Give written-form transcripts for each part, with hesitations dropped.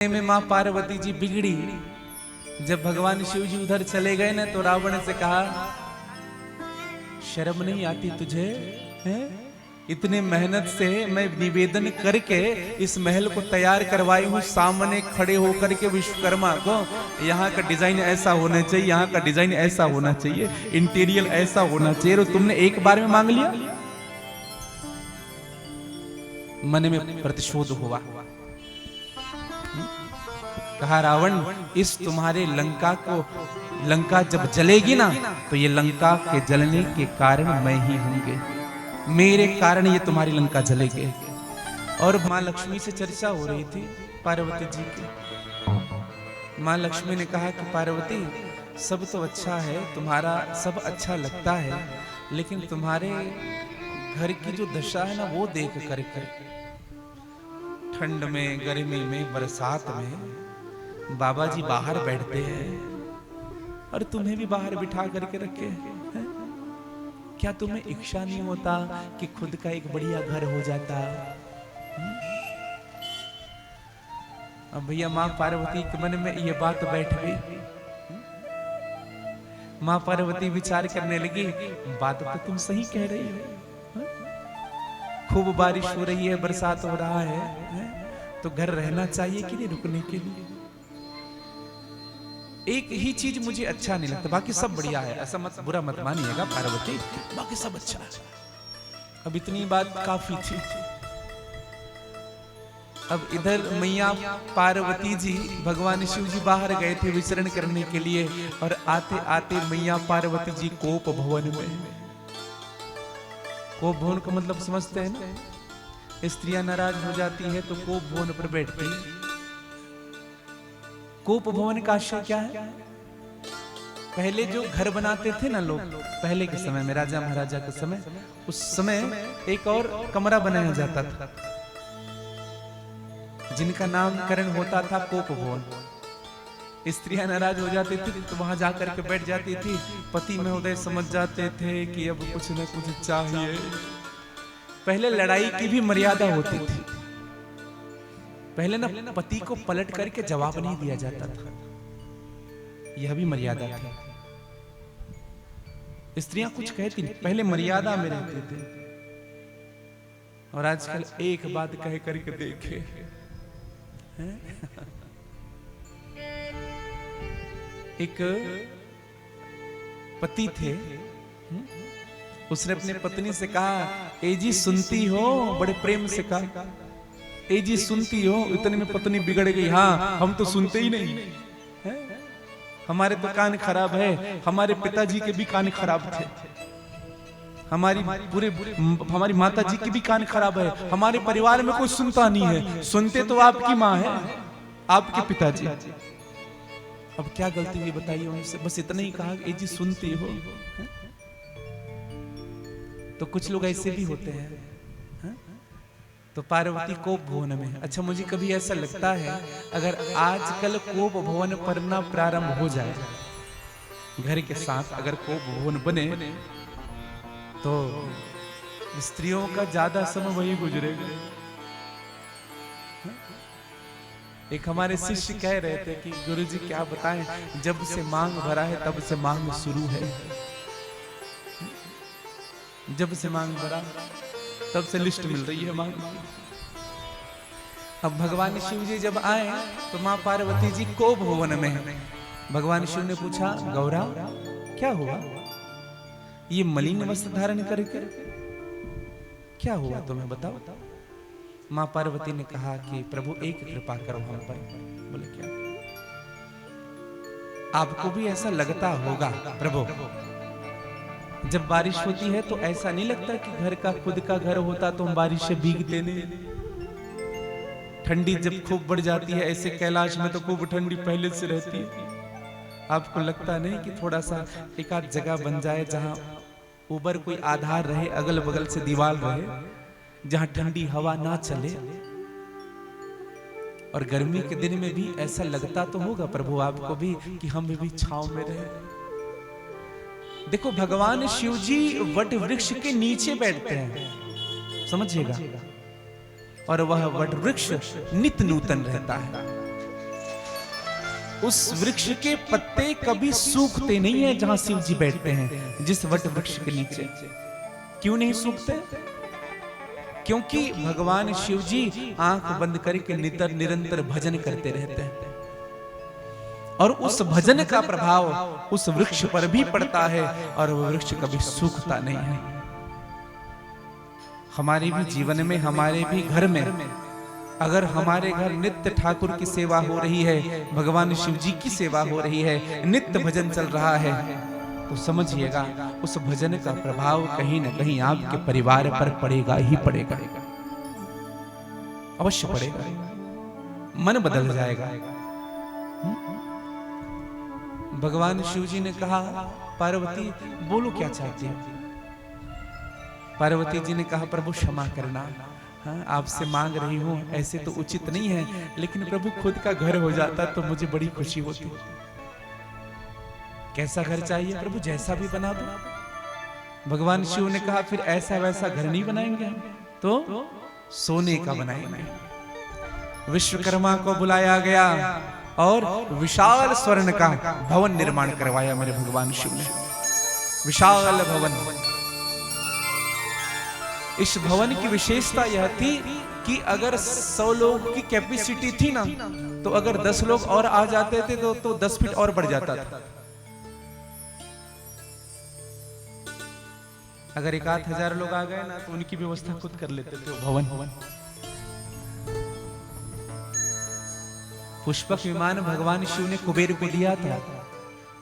में माँ पार्वती जी बिगड़ी। जब भगवान शिव जी उधर चले गए ना तो रावण से कहा, शर्म नहीं आती तुझे? हैं? इतने मेहनत से मैं निवेदन करके इस महल को तैयार करवाई हूँ, सामने खड़े होकर के विश्वकर्मा को यहाँ का डिजाइन ऐसा होना चाहिए, यहाँ का डिजाइन ऐसा होना चाहिए, इंटीरियर ऐसा होना चाहिए, और तुमने एक बार में मांग लिया। मन में प्रतिशोध हुआ। कहा, रावण, इस तुम्हारे लंका जब जलेगी ना तो ये लंका के जलने के कारण मैं ही होंगे, मेरे कारण ये तुम्हारी लंका जलेगी। और माँ लक्ष्मी से चर्चा हो रही थी पार्वती जी की। माँ लक्ष्मी ने कहा कि पार्वती, सब तो अच्छा है, तुम्हारा सब अच्छा लगता है, लेकिन तुम्हारे घर की जो दशा है ना वो देख करके, ठंड में, गर्मी में, बरसात में बाबा जी बाहर बैठते हैं और तुम्हें भी बाहर बिठा करके रखे हैं। क्या तुम्हें इच्छा नहीं होता कि खुद का एक बढ़िया घर हो जाता? अब भैया माँ पार्वती के मन में ये बात बैठ गई। माँ पार्वती विचार करने लगी, बात तो तुम सही कह रही हो, खूब बारिश हो रही है, बरसात हो रहा है, तो घर रहना चाहिए कि नहीं रुकने के लिए? एक ही चीज मुझे अच्छा नहीं लगता, बाकी सब बढ़िया है, ऐसा मत बुरा मत मानिएगा पार्वती, बाकी सब अच्छा है। अब इतनी बात काफी थी। अब इधर मैया पार्वती जी, भगवान शिव जी बाहर गए थे विचरण करने के लिए, और आते आते मैया पार्वती जी कोप भवन में। कोप भवन का मतलब समझते हैं ना? स्त्रियां नाराज हो जाती है तो कोप भवन पर बैठती है। कोप भवन का आशय क्या है? पहले जो घर बनाते थे ना लोग, पहले के समय में, राजा महाराजा के समय, उस समय एक और कमरा बनाया जाता था जिनका नामकरण होता था कोप भवन। स्त्रियां नाराज हो जाती थी तो वहां जाकर के बैठ जाती थी। पति महोदय समझ जाते थे कि अब कुछ न कुछ चाहिए। पहले लड़ाई की भी मर्यादा होती थी। पहले ना पति को पलट करके जवाब नहीं दिया जाता था, यह भी मर्यादा थी। स्त्रियां कुछ कहती नहीं, पहले मर्यादा में रहते थे। और आजकल एक बात कह करके देखे, एक पति थे, उसने अपने पत्नी से कहा, ए जी सुनती हो? बड़े प्रेम से कहा, ए जी सुनती हो? इतने में पत्नी बिगड़ गई, हाँ हम तो सुनते ही नहीं है? हमारे तो कान खराब है, हमारे पिताजी के भी कान खराब थे, हमारी माता जी की भी कान खराब है, हमारे परिवार में कोई सुनता नहीं है, सुनते तो आपकी माँ है, आपके पिताजी। अब क्या गलती हुई बताइए उनसे? बस इतना ही कहा, ए जी सुनती हो? तो कुछ लोग ऐसे भी होते हैं। तो पार्वती कोप भवन में। अच्छा, मुझे कभी ऐसा लगता है अगर आजकल कोप भवन पढ़ना प्रारंभ हो जाए, घर के साथ अगर कोप भवन बने, तो स्त्रियों का ज्यादा समय वही गुजरेगा। एक हमारे शिष्य कह रहे थे कि गुरुजी क्या बताएं, जब से मांग भरा है तब से मांग शुरू है। जब से मांग भरा तब से लिस्ट मिल रही है मांग। अब भगवान शिव जी जब आए तो माँ पार्वती जी कोप भवन में है। भगवान शिव ने पूछा, गौरा क्या हुआ? ये मलिन वस्त्र धारण करके क्या हुआ तुम्हें, बताओ। माँ पार्वती ने कहा कि प्रभु एक कृपा करो हम पर। बोले क्या? आपको भी ऐसा लगता होगा प्रभु, जब बारिश होती है तो ऐसा नहीं लगता कि घर का खुद का घर होता तो हम बारिश से भीगते नहीं? ठंडी जब खूब बढ़ जाती है, ऐसे कैलाश में तो खूब ठंडी पहले से रहती है। आपको लगता नहीं कि थोड़ा सा एक आध जगह बन जाए जहां ऊपर कोई आधार रहे, अगल बगल से दीवार रहे, जहां ठंडी हवा ना चले? और गर्मी के दिन में भी ऐसा लगता तो होगा प्रभु आपको भी कि हम भी छांव में रहे। देखो, भगवान शिव जी वट वृक्ष के नीचे बैठते हैं, समझिएगा, और वह वट वृक्ष नित्य नूतन रहता है। उस वृक्ष के पत्ते कभी सूखते नहीं है जहां शिव जी बैठते हैं, जिस वट वृक्ष के नीचे। क्यों नहीं सूखते? क्योंकि भगवान शिव जी आंख बंद करके निरंतर भजन करते रहते हैं, और उस भजन का प्रभाव उस वृक्ष पर भी पड़ता है, और वह वृक्ष कभी सूखता नहीं है। हमारे भी जीवन में, हमारे भी घर में, अगर हमारे घर नित्य ठाकुर की सेवा हो रही है, भगवान शिव जी की सेवा हो रही है, नित्य भजन चल रहा है, तो समझिएगा उस भजन का प्रभाव कहीं न कहीं आपके परिवार पर पड़ेगा ही पड़ेगा, अवश्य पड़ेगा। मन बदल जाएगा। भगवान शिव जी ने कहा, पार्वती बोलो क्या चाहती हो? पार्वती जी ने कहा, प्रभु क्षमा करना, हाँ, आपसे मांग रही हूं, ऐसे तो उचित नहीं है, लेकिन प्रभु खुद का घर हो जाता तो मुझे बड़ी खुशी होती। कैसा घर चाहिए प्रभु? जैसा भी बना दो। भगवान शिव ने कहा, फिर ऐसा वैसा घर नहीं बनाएंगे हम, तो सोने का बनाएंगे। विश्वकर्मा को बुलाया गया और विशाल स्वर्ण का भवन निर्माण करवाया मेरे भगवान शिव ने, विशाल भवन। इस भवन की विशेषता यह थी कि अगर 100 लोग की कैपेसिटी थी ना, तो अगर 10 लोग और आ जाते थे तो 10 फीट और बढ़ जाता था। अगर 1,000 लोग आ गए ना, तो उनकी व्यवस्था खुद कर लेते थे भवन। पुष्पक विमान भगवान शिव ने कुबेर को दिया था,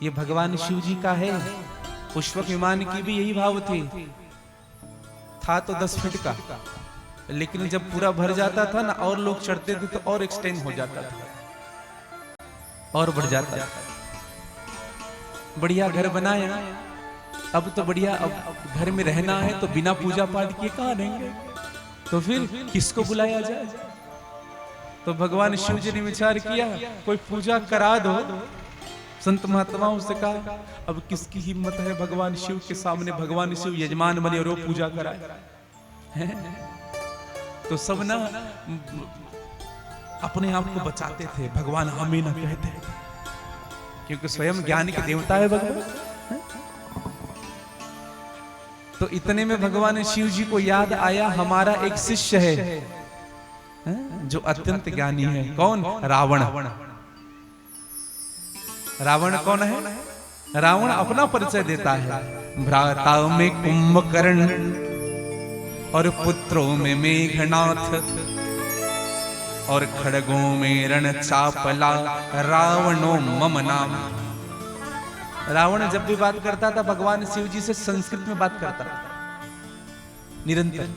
ये भगवान शिव जी का है। पुष्पक विमान की भी यही भाव थी, था तो 10 फीट का, लेकिन जब पूरा भर जाता था ना, और लोग चढ़ते थे तो और एक्सटेंड हो जाता था, और बढ़ जाता था। बढ़िया घर बनाया, अब तो बढ़िया, अब घर में रहना है तो बिना पूजा पाठ किए कहाँ रहेंगे, तो फिर किसको बुलाया जाए? तो भगवान शिव जी ने विचार किया, कोई पूजा करा दो। संत महात्माओं से कहा, अब किसकी हिम्मत है भगवान शिव के सामने, भगवान शिव यजमान बने और वो पूजा कराए। तो सब ना अपने आप को बचाते थे, भगवान हमें ना कहते, क्योंकि स्वयं ज्ञान के देवता है भगवान। तो इतने में भगवान शिव जी को याद आया, हमारा एक शिष्य है जो अत्यंत ज्ञानी है। कौन? रावण। रावण कौन है? रावण अपना परिचय देता है, भ्राता में कुंभकर्ण और पुत्रों में मेघनाथ और खड़गों में रणचापला, रावणो मम नाम। रावण जब भी बात करता था भगवान शिव जी से संस्कृत में बात करता था निरंतर।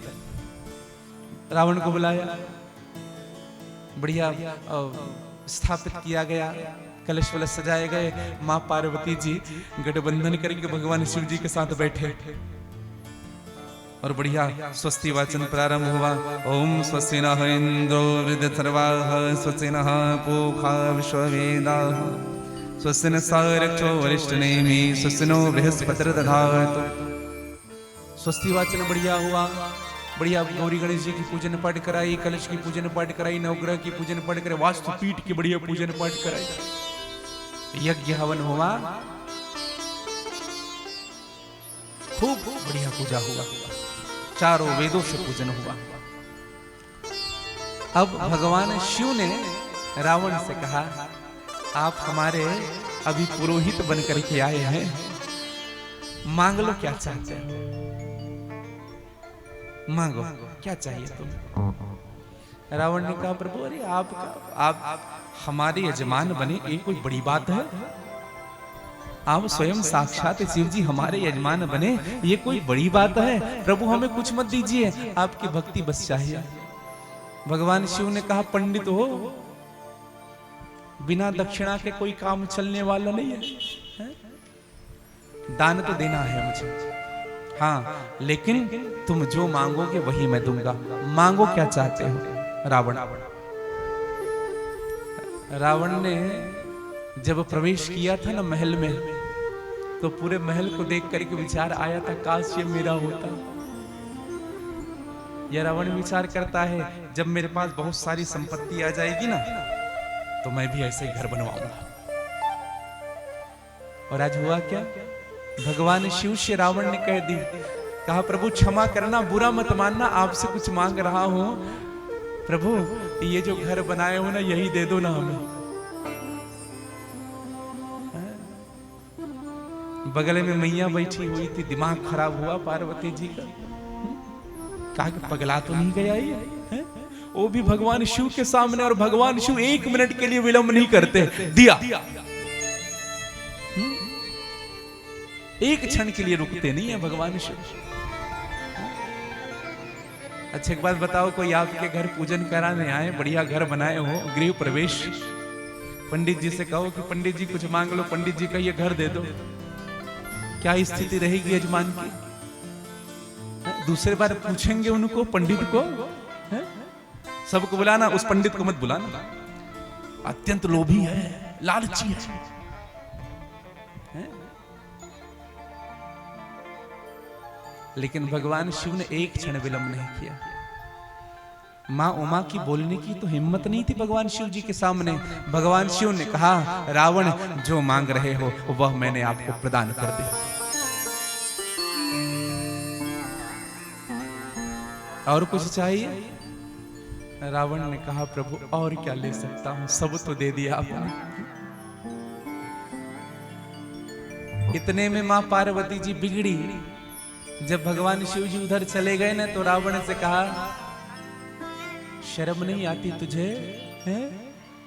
रावण को बुलाया, बढ़िया स्थापित किया गया, कलश वलश सजाए गए, मां पार्वती जी गठबंधन करके भगवान शिव जी के साथ बैठे, और बढ़िया स्वस्ति वाचन प्रारंभ हुआ। ओम स्वस्ति नः इंद्रो वृद्धसर्वाः, स्वस्ति नः पूषा विश्ववेदाः, स्वस्ति नः सारक्षो वरिष्ठनेमि, स्वस्ति नो बृहस्पतिर्दधातु। स्वस्ति वाचन बढ़िया हुआ, बढ़िया गौरी गणेश जी की पूजन पाठ कराई, कलश की पूजन पाठ कराई, नवग्रह की पूजन पाठ कराई, वास्तुपीठ की बढ़िया पूजन पाठ कराई, यज्ञ हवन हुआ, खूब बढ़िया पूजा हुआ, चारों वेदों से पूजन हुआ। अब भगवान शिव ने रावण से कहा, आप हमारे अभी पुरोहित बनकर के आए हैं, मांग लो क्या चाहते हैं, मांगो क्या चाहिए तुम्हें। रावण ने कहा, प्रभु अरे आप हमारे यजमान बने, ये कोई बड़ी बात है? आप स्वयं साक्षात शिव जी हमारे यजमान बने, ये कोई बड़ी बात है? प्रभु हमें कुछ मत दीजिए, आपकी भक्ति बस चाहिए। भगवान शिव ने कहा, पंडित हो, बिना दक्षिणा के कोई काम चलने वाला नहीं है, दान तो देना है मुझे, हाँ, लेकिन तुम जो मांगोगे वही मैं दूंगा। मांगो क्या चाहते हो? रावण ने जब प्रवेश किया था ना महल में, तो पूरे महल को देख करके विचार आया था, काश ये मेरा होता। यह रावण विचार करता है, जब मेरे पास बहुत सारी संपत्ति आ जाएगी ना, तो मैं भी ऐसे ही घर बनवाऊंगा। और आज हुआ क्या? भगवान शिव से रावण ने कह दी, कहा प्रभु क्षमा करना, बुरा मत मानना, आपसे कुछ मांग रहा हूं। प्रभु ये जो घर बनाए हो ना, यही दे दो ना हमें। बगल में मैया बैठी हुई थी, दिमाग खराब हुआ पार्वती जी का। कहा पगला तो नहीं गया ये? वो भी भगवान शिव के सामने, और भगवान शिव 1 मिनट के लिए विलंब नहीं करते, दिया। एक क्षण के लिए रुकते नहीं है भगवान शिव। अच्छा एक बात बताओ, कोई आपके घर पूजन कराने आए, बढ़िया घर बनाए हो, गृह प्रवेश, पंडित जी से कहो कि पंडित जी कुछ मांग लो, पंडित जी का ये घर दे दो, क्या स्थिति रहेगी यजमान की? दूसरे बार पूछेंगे उनको, पंडित को, सबको बुलाना, उस पंडित को मत बुलाना, अत्यंत लोभी है, लालची है। लेकिन भगवान शिव ने एक क्षण विलंब नहीं किया। मां उमा की बोलने की तो हिम्मत नहीं थी भगवान शिव जी के सामने। भगवान शिव ने कहा, रावण जो मांग रहे हो वह मैंने आपको प्रदान कर दी। और कुछ चाहिए? रावण ने कहा, प्रभु और क्या ले सकता हूं, सब तो दे दिया आपने। इतने में मां पार्वती जी बिगड़ी। जब भगवान शिव जी उधर चले गए ना, तो रावण से कहा, शर्म नहीं आती तुझे? हैं?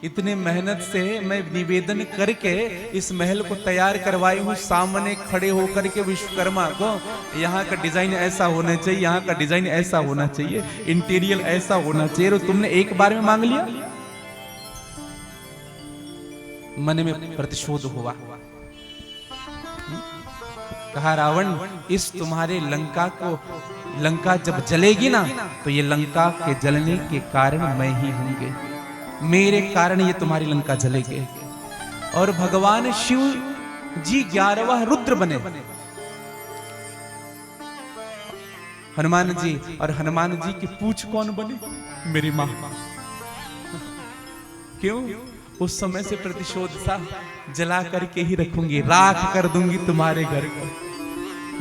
इतने मेहनत से मैं निवेदन करके इस महल को तैयार करवाई हूँ, सामने खड़े होकर के विश्वकर्मा को, यहाँ का डिजाइन ऐसा होना चाहिए, यहाँ का डिजाइन ऐसा होना चाहिए, इंटीरियर ऐसा होना चाहिए, और तुमने एक बार में मांग लिया। मन में प्रतिशोध हुआ। कहा, रावण इस तुम्हारे लंका जब जलेगी ना, तो ये लंका के जलने के कारण मैं ही होंगे, मेरे कारण ये तुम्हारी लंका जलेगी। और भगवान शिव जी 11वां रुद्र बने, हनुमान जी, और हनुमान जी की पूंछ कौन बने? मेरी मां। क्यों? उस समय से प्रतिशोध सा, जला करके ही रखूंगी, राख कर दूंगी तुम्हारे घर को,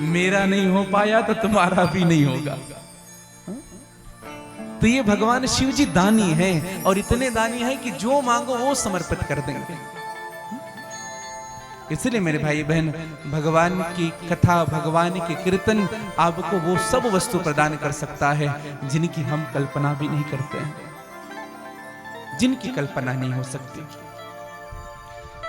मेरा नहीं हो पाया तो तुम्हारा भी नहीं होगा। तो ये भगवान शिव जी दानी है, और इतने दानी है कि जो मांगो वो समर्पित कर देंगे। इसलिए मेरे भाई बहन, भगवान की कथा, भगवान के कीर्तन आपको वो सब वस्तु प्रदान कर सकता है जिनकी हम कल्पना भी नहीं करते हैं, जिनकी कल्पना नहीं हो सकती।